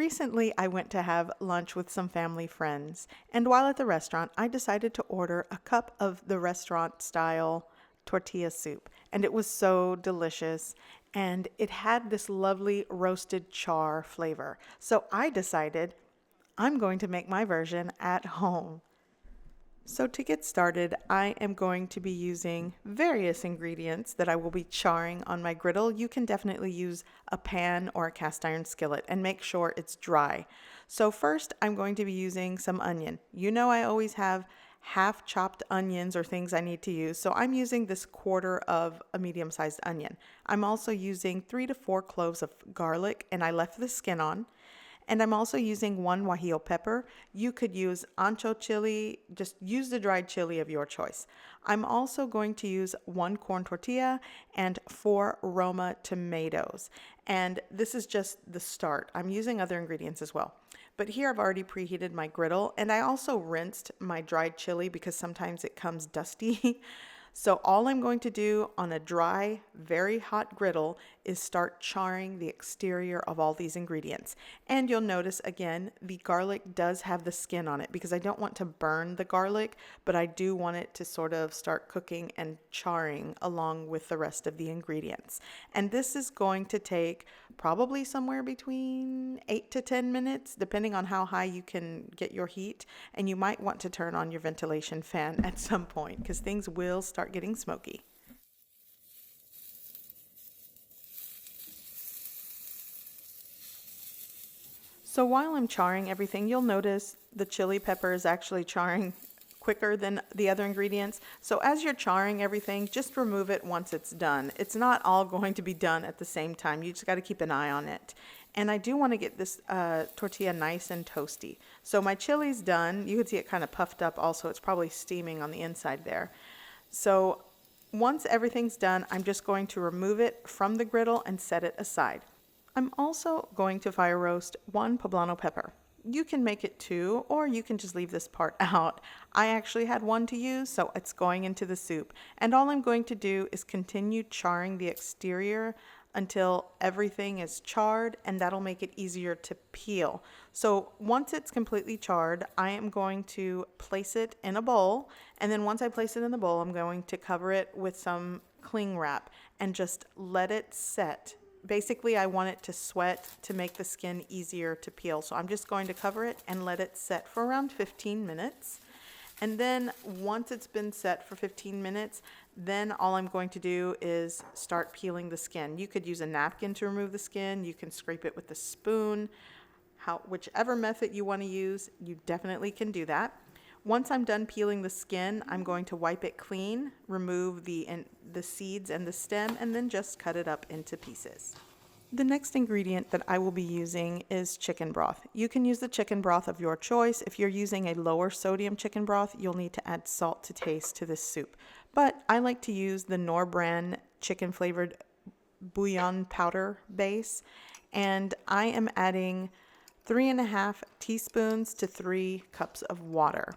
Recently, I went to have lunch with some family friends, and while at the restaurant, I decided to order a cup of the restaurant style tortilla soup, and it was so delicious, and it had this lovely roasted char flavor. So I decided I'm going to make my version at home. So to get started, I am going to be using various ingredients that I will be charring on my griddle. You can definitely use a pan or a cast iron skillet and make sure it's dry. So first, I'm going to be using some onion. You know I always have half chopped onions or things I need to use, so I'm using this quarter of a medium-sized onion. I'm also using 3 to 4 cloves of garlic, and I left the skin on. And I'm also using 1 guajillo pepper. You could use ancho chili, just use the dried chili of your choice. I'm also going to use 1 corn tortilla and 4 Roma tomatoes. And this is just the start. I'm using other ingredients as well. But here I've already preheated my griddle, and I also rinsed my dried chili because sometimes it comes dusty. So all I'm going to do on a dry, very hot griddle is start charring the exterior of all these ingredients. And you'll notice again, the garlic does have the skin on it because I don't want to burn the garlic, but I do want it to sort of start cooking and charring along with the rest of the ingredients. And this is going to take probably somewhere between 8 to 10 minutes, depending on how high you can get your heat. And you might want to turn on your ventilation fan at some point because things will start getting smoky. So while I'm charring everything, you'll notice the chili pepper is actually charring quicker than the other ingredients. So as you're charring everything, just remove it once it's done. It's not all going to be done at the same time. You just got to keep an eye on it. And I do want to get this tortilla nice and toasty. So my chili's done. You can see it kind of puffed up also. It's probably steaming on the inside there. So once everything's done, I'm just going to remove it from the griddle and set it aside. I'm also going to fire roast 1 poblano pepper. You can make it 2, or you can just leave this part out. I actually had 1 to use, so it's going into the soup. And all I'm going to do is continue charring the exterior until everything is charred, and that'll make it easier to peel. So once it's completely charred, I am going to place it in a bowl, and then once I place it in the bowl, I'm going to cover it with some cling wrap and just let it set. Basically, I want it to sweat to make the skin easier to peel. So I'm just going to cover it and let it set for around 15 minutes. And then once it's been set for 15 minutes, then all I'm going to do is start peeling the skin. You could use a napkin to remove the skin. You can scrape it with a spoon. Whichever method you want to use, you definitely can do that. Once I'm done peeling the skin, I'm going to wipe it clean, remove the seeds and the stem, and then just cut it up into pieces. The next ingredient that I will be using is chicken broth. You can use the chicken broth of your choice. If you're using a lower sodium chicken broth, you'll need to add salt to taste to this soup. But I like to use the Knorr brand chicken flavored bouillon powder base, and I am adding 3.5 teaspoons to 3 cups of water.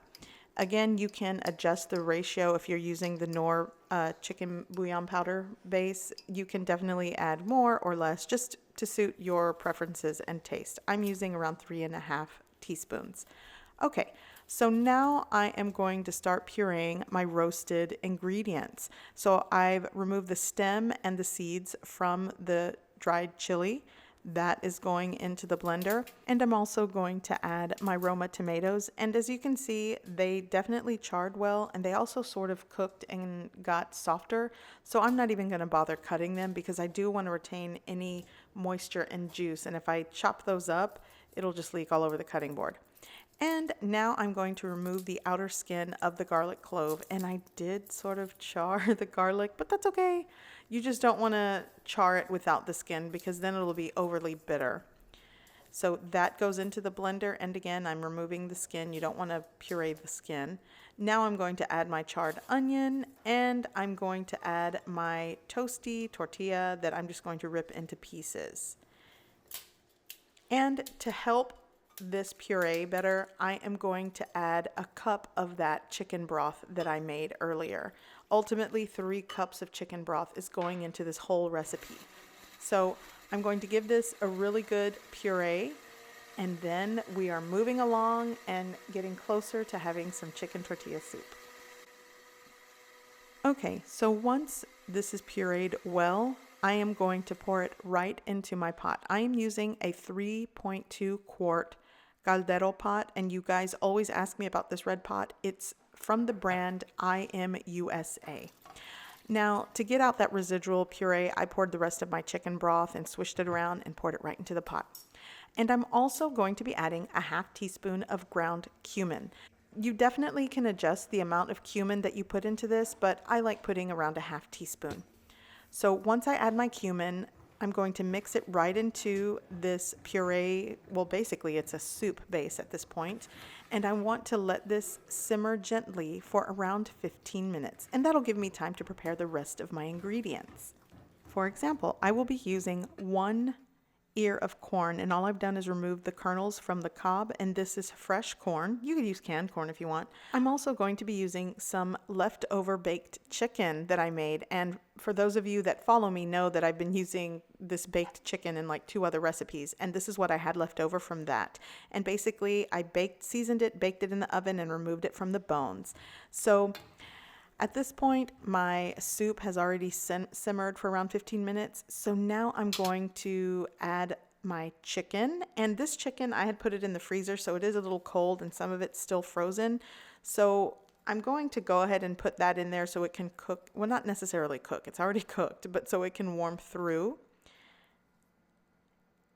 Again, you can adjust the ratio if you're using the Knorr chicken bouillon powder base. You can definitely add more or less just to suit your preferences and taste. I'm using around 3.5 teaspoons. Okay, so now I am going to start pureeing my roasted ingredients. So I've removed the stem and the seeds from the dried chili. That is going into the blender, and I'm also going to add my Roma tomatoes, and as you can see, they definitely charred well, and they also sort of cooked and got softer, so I'm not even going to bother cutting them because I do want to retain any moisture and juice, and if I chop those up, it'll just leak all over the cutting board. And now I'm going to remove the outer skin of the garlic clove, and I did sort of char the garlic, but that's okay. You just don't want to char it without the skin because then it'll be overly bitter. So that goes into the blender, and again, I'm removing the skin. You don't want to puree the skin. Now I'm going to add my charred onion, and I'm going to add my toasty tortilla that I'm just going to rip into pieces. And to help this puree better, I am going to add a cup of that chicken broth that I made earlier. Ultimately, 3 cups of chicken broth is going into this whole recipe. So I'm going to give this a really good puree, And then we are moving along and getting closer to having some chicken tortilla soup. Okay, so once this is pureed well, I am going to pour it right into my pot. I am using a 3.2 quart caldero pot, and you guys always ask me about this red pot. It's from the brand IMUSA. Now, to get out that residual puree, I poured the rest of my chicken broth and swished it around and poured it right into the pot. And I'm also going to be adding a half teaspoon of ground cumin. You definitely can adjust the amount of cumin that you put into this, but I like putting around a half teaspoon. So once I add my cumin, I'm going to mix it right into this puree. Well, basically it's a soup base at this point. And I want to let this simmer gently for around 15 minutes. And that'll give me time to prepare the rest of my ingredients. For example, I will be using 1 ear of corn, and all I've done is remove the kernels from the cob, and this is fresh corn. You could use canned corn if you want. I'm also going to be using some leftover baked chicken that I made, and for those of you that follow me know that I've been using this baked chicken in like 2 other recipes, and this is what I had left over from that. And basically I seasoned it, baked it in the oven, and removed it from the bones. So at this point, my soup has already simmered for around 15 minutes. So now I'm going to add my chicken. And this chicken, I had put it in the freezer, so it is a little cold and some of it's still frozen. So I'm going to go ahead and put that in there so it can cook. Well, not necessarily cook. It's already cooked, but so it can warm through.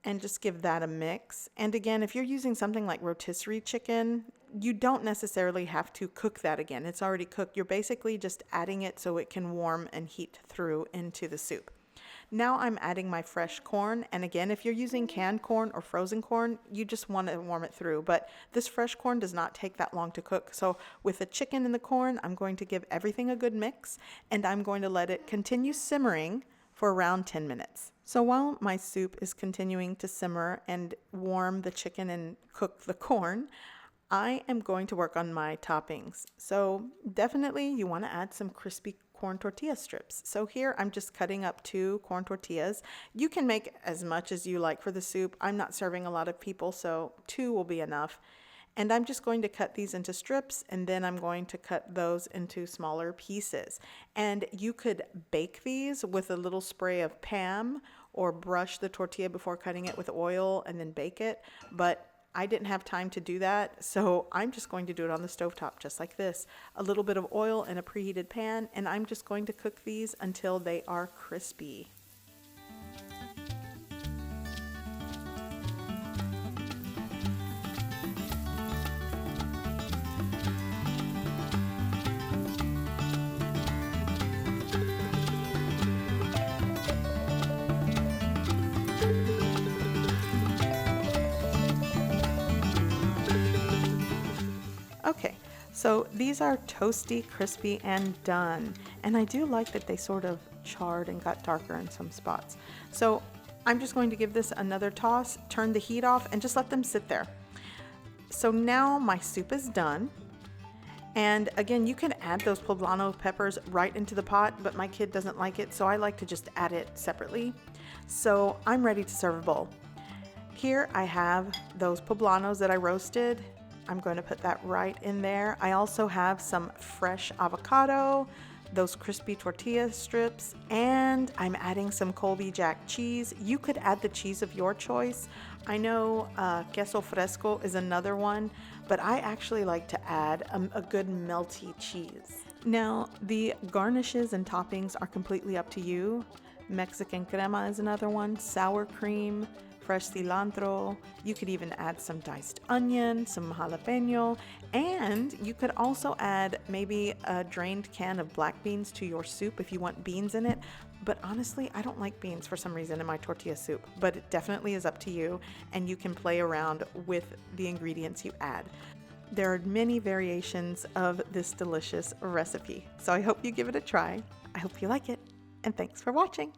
And just give that a mix. And again, if you're using something like rotisserie chicken, you don't necessarily have to cook that again. It's already cooked. You're basically just adding it so it can warm and heat through into the soup. Now I'm adding my fresh corn. And again, if you're using canned corn or frozen corn, you just want to warm it through. But this fresh corn does not take that long to cook. So with the chicken and the corn, I'm going to give everything a good mix, and I'm going to let it continue simmering for around 10 minutes. So while my soup is continuing to simmer and warm the chicken and cook the corn, I am going to work on my toppings. So definitely you want to add some crispy corn tortilla strips. So here I'm just cutting up 2 corn tortillas. You can make as much as you like for the soup. I'm not serving a lot of people, so 2 will be enough. And I'm just going to cut these into strips, and then I'm going to cut those into smaller pieces. And you could bake these with a little spray of Pam, or brush the tortilla before cutting it with oil and then bake it. But I didn't have time to do that, so I'm just going to do it on the stovetop just like this. A little bit of oil in a preheated pan, and I'm just going to cook these until they are crispy. Okay, so these are toasty, crispy, and done. And I do like that they sort of charred and got darker in some spots. So I'm just going to give this another toss, turn the heat off, and just let them sit there. So now my soup is done. And again, you can add those poblano peppers right into the pot, but my kid doesn't like it, so I like to just add it separately. So I'm ready to serve a bowl. Here I have those poblanos that I roasted. I'm going to put that right in there. I also have some fresh avocado, those crispy tortilla strips, and I'm adding some Colby Jack cheese. You could add the cheese of your choice. I know queso fresco is another one, but I actually like to add a good melty cheese. Now, the garnishes and toppings are completely up to you. Mexican crema is another one, sour cream, fresh cilantro. You could even add some diced onion, some jalapeno, and you could also add maybe a drained can of black beans to your soup if you want beans in it. But honestly, I don't like beans for some reason in my tortilla soup, but it definitely is up to you, and you can play around with the ingredients you add. There are many variations of this delicious recipe, so I hope you give it a try. I hope you like it, and thanks for watching.